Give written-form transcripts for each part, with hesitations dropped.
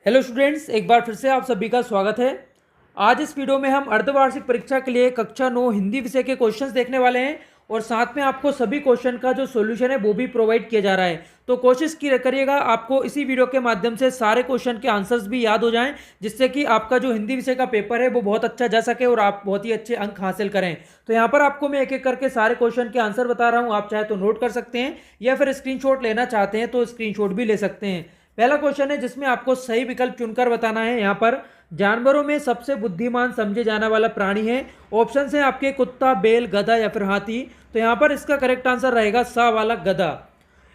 Hello students, एक बार फिर से आप सभी का स्वागत है। आज इस वीडियो में हम अर्धवार्षिक परीक्षा के लिए कक्षा 9 हिंदी विषय के क्वेश्चंस देखने वाले हैं और साथ में आपको सभी क्वेश्चन का जो सॉल्यूशन है वो भी प्रोवाइड किया जा रहा है। तो कोशिश करिएगा आपको इसी वीडियो के माध्यम से सारे क्वेश्चन के आंसर्स भी याद हो जाएं, जिससे कि आपका जो हिंदी विषय का पेपर है वो बहुत अच्छा जा सके और आप बहुत ही अच्छे अंक हासिल करें। तो यहाँ पर आपको मैं एक एक करके सारे क्वेश्चन के आंसर बता रहा हूँ। आप चाहे तो नोट कर सकते हैं या फिर स्क्रीनशॉट लेना चाहते हैं तो स्क्रीनशॉट भी ले सकते हैं। पहला क्वेश्चन है जिसमें आपको सही विकल्प चुनकर बताना है। यहाँ पर जानवरों में सबसे बुद्धिमान समझे जाने वाला प्राणी है। ऑप्शन है आपके कुत्ता, बैल, गधा या फिर हाथी। तो यहाँ पर इसका करेक्ट आंसर रहेगा सा वाला गधा।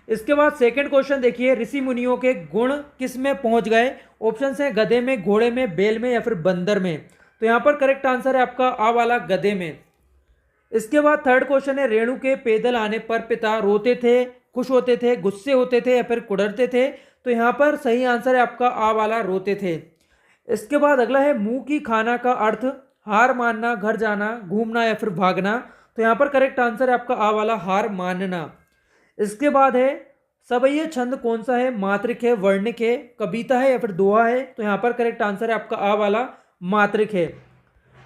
इसके बाद सेकंड क्वेश्चन देखिए, ऋषि मुनियों के गुण किस में पहुंच गए। ऑप्शन है गधे में, घोड़े में, बैल में या फिर बंदर में। तो यहाँ पर करेक्ट आंसर है आपका आ वाला गधे में। इसके बाद थर्ड क्वेश्चन है, रेणु के पैदल आने पर पिता रोते थे, खुश होते थे, गुस्से होते थे या फिर कुड़रते थे। तो यहाँ पर सही आंसर है आपका आ वाला रोते थे। इसके बाद अगला है, मुंह की खाना का अर्थ हार मानना, घर जाना, घूमना या फिर भागना। तो यहाँ पर करेक्ट आंसर है आपका आ वाला हार मानना। इसके बाद है, सबैय छंद कौन सा है। मात्रिक है, वर्णिक है, कविता है या फिर दोहा है। तो यहाँ पर करेक्ट आंसर है आपका आ वाला मात्रिक है।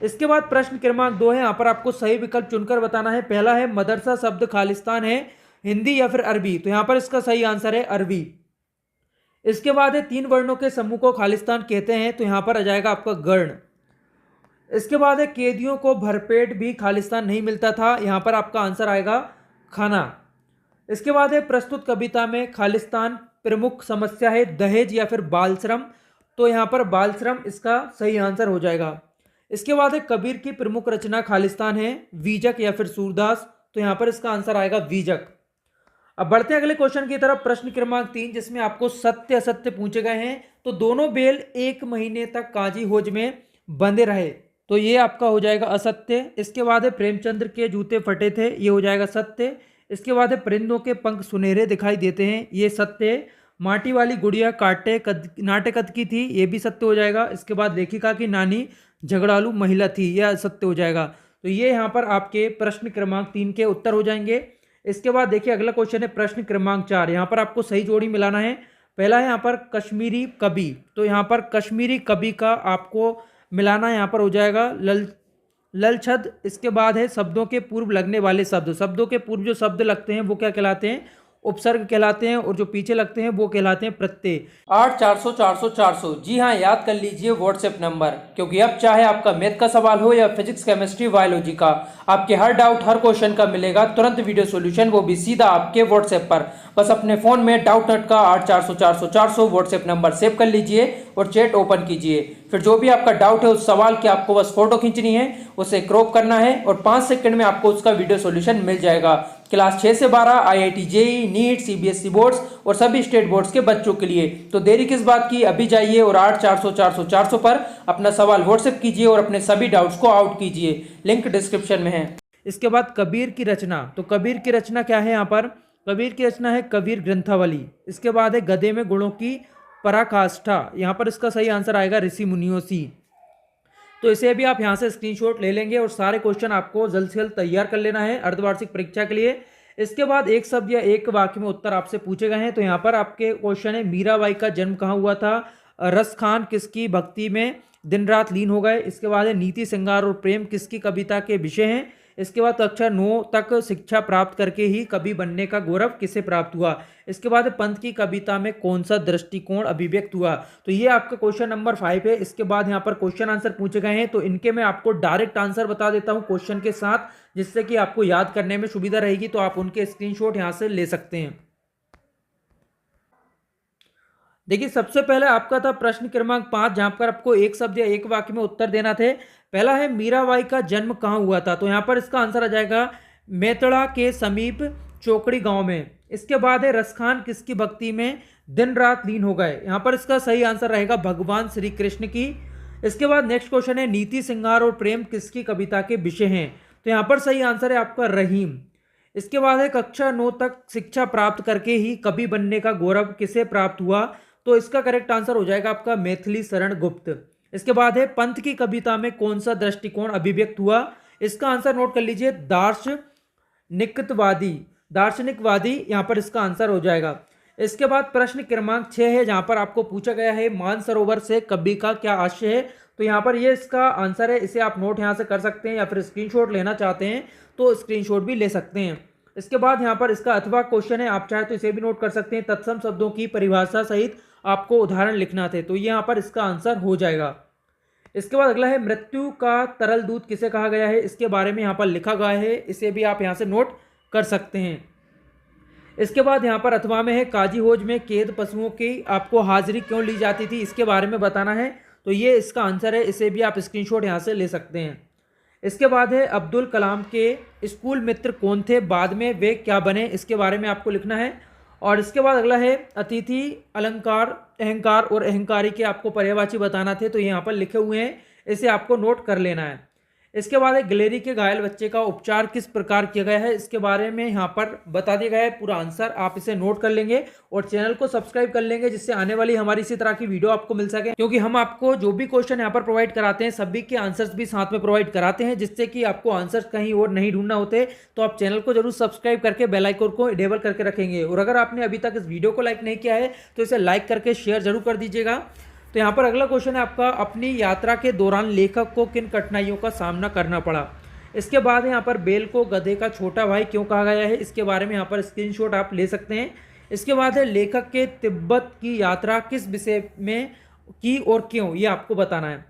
इसके बाद प्रश्न क्रमांक 2 है, यहाँ पर आपको सही विकल्प चुनकर बताना है। पहला है, मदरसा शब्द खालिस्तान है हिंदी या फिर अरबी। तो यहाँ पर इसका सही आंसर है अरबी। इसके बाद है, 3 वर्णों के समूह को खालिस्तान कहते हैं। तो यहाँ पर आ जाएगा आपका गर्ण। इसके बाद है, कैदियों को भरपेट भी खालिस्तान नहीं मिलता था। यहाँ पर आपका आंसर आएगा खाना। इसके बाद है, प्रस्तुत कविता में खालिस्तान प्रमुख समस्या है दहेज या फिर बाल श्रम। तो यहाँ पर बाल श्रम इसका सही आंसर हो जाएगा। इसके बाद है, कबीर की प्रमुख रचना खालिस्तान है वीजक या फिर सूरदास। तो यहाँ पर इसका आंसर आएगा वीजक। अब बढ़ते हैं अगले क्वेश्चन की तरफ, प्रश्न क्रमांक 3, जिसमें आपको सत्य असत्य पूछे गए हैं। तो दोनों बैल 1 महीने तक काजी होज में बंधे रहे। तो ये आपका हो जाएगा असत्य। इसके बाद है, प्रेमचंद्र के जूते फटे थे। ये हो जाएगा सत्य। इसके बाद है, परिंदों के पंख सुनहरे दिखाई देते हैं। ये सत्य है। माटी वाली गुड़िया नाटे कद की थी। ये भी सत्य हो जाएगा। इसके बाद लेखिका की नानी झगड़ालू महिला थी। यह सत्य हो जाएगा। तो ये यहाँ पर आपके प्रश्न क्रमांक 3 के उत्तर हो जाएंगे। इसके बाद देखिए अगला क्वेश्चन है प्रश्न क्रमांक 4। यहाँ पर आपको सही जोड़ी मिलाना है। पहला है यहाँ पर कश्मीरी कवि। तो यहाँ पर कश्मीरी कवि का आपको मिलाना यहाँ पर हो जाएगा ललछद। इसके बाद है, शब्दों के पूर्व लगने वाले शब्द। शब्दों के पूर्व जो शब्द लगते हैं वो क्या कहलाते हैं, उपसर्ग कहलाते हैं, और जो पीछे लगते हैं वो कहलाते हैं प्रत्यय। 8 400 400 400। जी हाँ, याद कर लीजिए व्हाट्सएप नंबर, क्योंकि अब चाहे आपका मैथ का सवाल हो या फिजिक्स, केमिस्ट्री, बायोलॉजी का, आपके हर डाउट हर क्वेश्चन का मिलेगा तुरंत वीडियो सॉल्यूशन, वो भी सीधा आपके व्हाट्सएप पर। बस अपने फोन में डाउट नट का 8 400 400 400 व्हाट्सएप नंबर सेव कर लीजिए और चैट ओपन कीजिए। फिर जो भी आपका डाउट है उस सवाल की आपको बस फोटो खींचनी है, उसे क्रॉप करना है और 5 सेकंड में आपको उसका वीडियो सॉल्यूशन मिल जाएगा। क्लास 6 से 12 IIT JEE NEET CBSE boards और सभी स्टेट बोर्ड्स के बच्चों के लिए। तो देरी किस बात की, अभी जाइए और 8 400 400 400 पर अपना सवाल व्हाट्सएप कीजिए और अपने सभी डाउट्स को आउट कीजिए। लिंक डिस्क्रिप्शन में है। इसके बाद कबीर की रचना। तो कबीर की रचना क्या है, यहाँ पर कबीर की रचना है कबीर ग्रंथावली। इसके बाद है, गधे में गुणों की पराकाष्ठा। यहाँ पर इसका सही आंसर आएगा ऋषि मुनियों सी। तो इसे भी आप यहाँ से स्क्रीनशॉट ले लेंगे और सारे क्वेश्चन आपको जल्द से जल्द तैयार कर लेना है अर्धवार्षिक परीक्षा के लिए। इसके बाद एक शब्द या एक वाक्य में उत्तर आपसे पूछे गए हैं। तो यहाँ पर आपके क्वेश्चन है, मीराबाई का जन्म कहाँ हुआ था। रस खान किसकी भक्ति में दिन रात लीन हो गए। इसके बाद है, नीति श्रृंगार और प्रेम किसकी कविता के विषय हैं। इसके बाद कक्षा 9 तक शिक्षा प्राप्त करके ही कवि बनने का गौरव किसे प्राप्त हुआ। इसके बाद पंत की कविता में कौन सा दृष्टिकोण अभिव्यक्त हुआ। तो ये आपका क्वेश्चन नंबर 5 है। इसके बाद यहाँ पर क्वेश्चन आंसर पूछे गए हैं, तो इनके मैं आपको डायरेक्ट आंसर बता देता हूँ क्वेश्चन के साथ, जिससे कि आपको याद करने में सुविधा रहेगी। तो आप उनके स्क्रीनशॉट यहाँ से ले सकते हैं। देखिए सबसे पहले आपका था प्रश्न क्रमांक 5, जहां पर आपको एक शब्द या एक वाक्य में उत्तर देना थे। पहला है, मीराबाई का जन्म कहाँ हुआ था। तो यहाँ पर इसका आंसर आ जाएगा मेतड़ा के समीप चौकड़ी गांव में। इसके बाद है, रसखान किसकी भक्ति में दिन रात लीन हो गए। यहाँ पर इसका सही आंसर रहेगा भगवान श्री कृष्ण की। इसके बाद नेक्स्ट क्वेश्चन है, नीति श्रृंगार और प्रेम किसकी कविता के विषय हैं। तो यहाँ पर सही आंसर है आपका रहीम। इसके बाद है, कक्षा 9 तक शिक्षा प्राप्त करके ही कवि बनने का गौरव किसे प्राप्त हुआ। तो इसका करेक्ट आंसर हो जाएगा आपका मैथिली शरण गुप्त। इसके बाद है, पंत की कविता में कौन सा दृष्टिकोण अभिव्यक्त हुआ। इसका आंसर नोट कर लीजिए, दार्शनिकवादी। दार्शनिकवादी यहाँ पर इसका आंसर हो जाएगा। इसके बाद प्रश्न क्रमांक 6 है, जहां पर आपको पूछा गया है मानसरोवर से कवि का क्या आशय है। तो यहाँ पर ये इसका आंसर है। इसे आप नोट यहाँ से कर सकते हैं या फिर स्क्रीनशॉट लेना चाहते हैं तो स्क्रीनशॉट भी ले सकते हैं। इसके बाद यहाँ पर इसका अथवा क्वेश्चन है, आप चाहे तो इसे भी नोट कर सकते हैं। तत्सम शब्दों की परिभाषा सहित आपको उदाहरण लिखना थे, तो यहाँ पर इसका आंसर हो जाएगा। इसके बाद अगला है मृत्यु का तरल दूत किसे कहा गया है, इसके बारे में यहाँ पर लिखा गया है, इसे भी आप यहाँ से नोट कर सकते हैं। इसके बाद यहाँ पर अथवा में है काजी होज में कैद पशुओं की आपको हाजिरी क्यों ली जाती थी, इसके बारे में बताना है। तो ये इसका आंसर है, इसे भी आप स्क्रीनशॉट यहाँ से ले सकते हैं। इसके बाद है अब्दुल कलाम के स्कूल मित्र कौन थे, बाद में वे क्या बने, इसके बारे में आपको लिखना है। और इसके बाद अगला है अतिथि अलंकार अहंकार और अहंकारी के आपको पर्यायवाची बताना थे, तो यहाँ पर लिखे हुए हैं, इसे आपको नोट कर लेना है। इसके बाद एक गिलहरी के घायल बच्चे का उपचार किस प्रकार किया गया है, इसके बारे में यहाँ पर बता दिया गया है पूरा आंसर। आप इसे नोट कर लेंगे और चैनल को सब्सक्राइब कर लेंगे, जिससे आने वाली हमारी इसी तरह की वीडियो आपको मिल सके, क्योंकि हम आपको जो भी क्वेश्चन यहाँ पर प्रोवाइड कराते हैं सभी के आंसर्स भी साथ में प्रोवाइड कराते हैं, जिससे कि आपको आंसर्स कहीं और नहीं ढूंढना होते। तो आप चैनल को जरूर सब्सक्राइब करके बेल आइकन को इनेबल करके रखेंगे। और अगर आपने अभी तक इस वीडियो को लाइक नहीं किया है तो इसे लाइक करके शेयर जरूर कर दीजिएगा। तो यहाँ पर अगला क्वेश्चन है आपका, अपनी यात्रा के दौरान लेखक को किन कठिनाइयों का सामना करना पड़ा। इसके बाद यहाँ पर बैल को गधे का छोटा भाई क्यों कहा गया है, इसके बारे में यहाँ पर स्क्रीनशॉट आप ले सकते हैं। इसके बाद है लेखक के तिब्बत की यात्रा किस विषय में की और क्यों, ये आपको बताना है।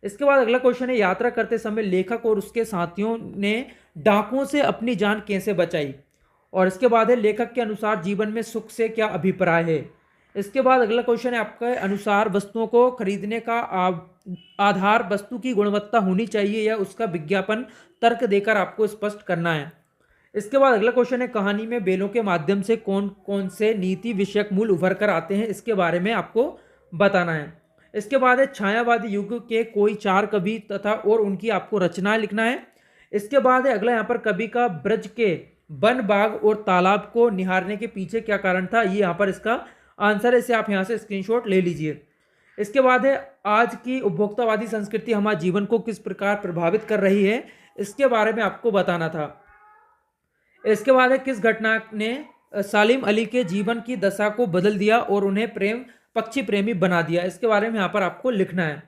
इसके बाद अगला क्वेश्चन है, यात्रा करते समय लेखक और उसके साथियों ने डाकुओं से अपनी जान कैसे बचाई। और इसके बाद है लेखक के अनुसार जीवन में सुख से क्या अभिप्राय है। इसके बाद अगला क्वेश्चन है, आपके अनुसार वस्तुओं को खरीदने का आधार वस्तु की गुणवत्ता होनी चाहिए या उसका विज्ञापन तर्क देकर आपको स्पष्ट करना है। इसके बाद अगला क्वेश्चन है, कहानी में बेलों के माध्यम से कौन कौन से नीति विषयक मूल उभर कर आते हैं, इसके बारे में आपको बताना है। इसके बाद है छायावादी युग के कोई 4 कवि तथा और उनकी आपको रचनाएं लिखना है। इसके बाद है अगला यहाँ पर कवि का ब्रज के वन बाग और तालाब को निहारने के पीछे क्या कारण था, ये यहाँ पर इसका आंसर है, इसे आप यहाँ से स्क्रीनशॉट ले लीजिए। इसके बाद है आज की उपभोक्तावादी संस्कृति हमारे जीवन को किस प्रकार प्रभावित कर रही है, इसके बारे में आपको बताना था। इसके बाद है किस घटना ने सालिम अली के जीवन की दशा को बदल दिया और उन्हें पक्षी प्रेमी बना दिया, इसके बारे में यहाँ पर आपको लिखना है।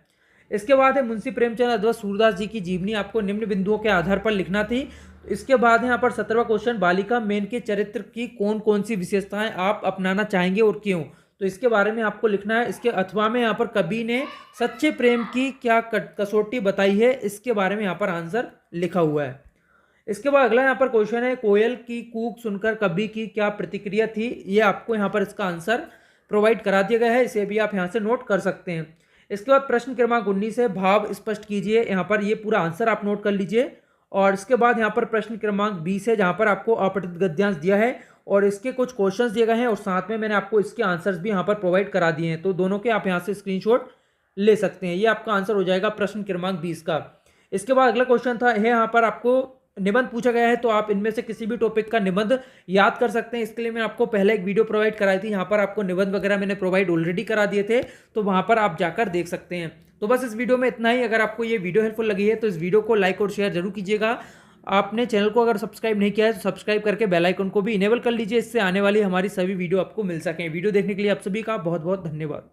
इसके बाद है मुंशी प्रेमचंद अथवा सूरदास जी की जीवनी आपको निम्न बिंदुओं के आधार पर लिखना थी। इसके बाद यहाँ पर 17वां क्वेश्चन, बालिका मेन के चरित्र की कौन कौन सी विशेषताएं आप अपनाना चाहेंगे और क्यों, तो इसके बारे में आपको लिखना है। इसके अथवा में यहाँ पर कवि ने सच्चे प्रेम की क्या कसौटी बताई है, इसके बारे में यहाँ पर आंसर लिखा हुआ है। इसके बाद अगला यहाँ पर क्वेश्चन है, कोयल की कूक सुनकर कवि की क्या प्रतिक्रिया थी, ये आपको यहाँ पर इसका आंसर प्रोवाइड करा दिया गया है, इसे भी आप यहाँ से नोट कर सकते हैं। इसके बाद प्रश्न क्रमांक 19 है, भाव स्पष्ट कीजिए, यहाँ पर ये पूरा आंसर आप नोट कर लीजिए। और इसके बाद यहाँ पर प्रश्न क्रमांक 20 है, जहाँ पर आपको अपठित गद्यांश दिया है और इसके कुछ क्वेश्चंस दिए गए हैं और साथ में मैंने आपको इसके आंसर्स भी यहाँ पर प्रोवाइड करा दिए हैं, तो दोनों के आप यहाँ से स्क्रीनशॉट ले सकते हैं। ये आपका आंसर हो जाएगा प्रश्न क्रमांक 20 का। इसके बाद अगला क्वेश्चन था है, यहाँ पर आपको निबंध पूछा गया है, तो आप इनमें से किसी भी टॉपिक का निबंध याद कर सकते हैं। इसके लिए मैं आपको पहले एक वीडियो प्रोवाइड कराई थी, यहाँ पर आपको निबंध वगैरह मैंने प्रोवाइड ऑलरेडी करा दिए थे, तो वहाँ पर आप जाकर देख सकते हैं। तो बस इस वीडियो में इतना ही। अगर आपको ये वीडियो हेल्पफुल लगी है तो इस वीडियो को लाइक और शेयर जरूर कीजिएगा। आपने चैनल को अगर सब्सक्राइब नहीं किया है तो सब्सक्राइब करके बेल आइकन को भी इनेबल कर लीजिए, इससे आने वाली हमारी सभी वीडियो आपको मिल सकें। वीडियो देखने के लिए आप सभी का बहुत बहुत धन्यवाद।